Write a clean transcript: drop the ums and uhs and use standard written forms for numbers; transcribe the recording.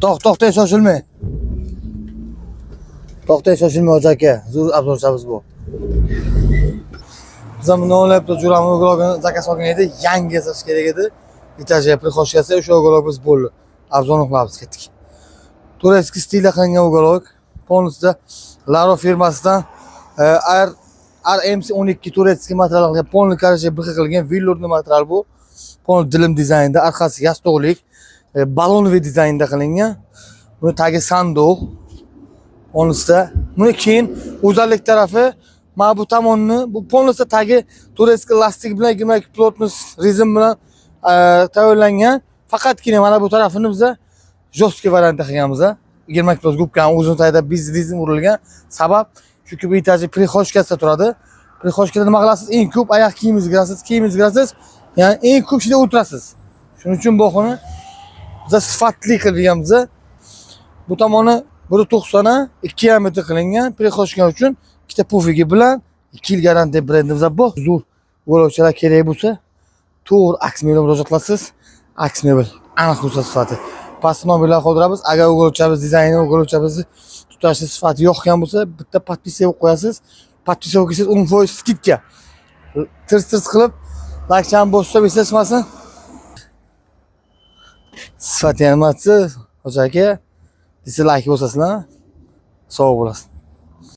To'xtang, shoshilmang. To'xtang, shoshilmang hoji aka. Zo'r obzorchamiz bu. Biz ham buni o'ylab turamiz, uyg'oqni zakaz olgan edi, yangi yasash kerak edi. Etajga prixoshkasi o'sha uyg'oq biz bo'ldi. Obzorni qilamiz, ketdik. Turetskiy stilda qilingan uyg'oq. Polnisda Laro firmasidan RMC12 Turetskiy materialga polni qarashga bir qilgan vellurni material bu. Polni dilim dizaynda, orqasi yastoqlik, balonli dizaynda qilingan. Buni tagi sandoq. Polnisda. Buni keyin o'zalik tarafi mana bu tomonni, bu polnisda tagi Turetskiy lastik bilan 22 plotnost rezin bilan tayyorlangan. Faqatgina mana bu tarafini biz jostki variantda qilganmiz. 20 kg gubkani o'zini tagida rezin urilgan. Sabab chunki bu etajli prixoshkasida turadi. Prixoshkada nima qilasiz? Eng ko'p oyoq kiyimingizni kirasiz, ya'ni eng ko'p ishda o'tirasiz. Shuning uchun bu xona biz sifatli qilganmiz. Bu tomoni 1.90 2 diametr qilingan prixoshka uchun ikkita pufigi bilan 2 yil garantiya brendimiz bu. Zo'r yo'lovchilar kerak bo'lsa, to'g'ri aks mebel murojaat qilasiz. Aks mebel aniq bo'lsa sifati. Pastki nomerlar qoldiramiz. Agar o'g'ilchamiz dizayni, o'g'ilchamiz tutashi sifati yo'qgan bo'lsa, bitta podpisiya qo'yasiz. Podpisiya qilsangiz 10% skidka. Tirs qilib, like-chani bosib eslatmasin. Sifati animatsiya, hoji aka, dislike bo'lsasizlar, sog' bo'lasiz.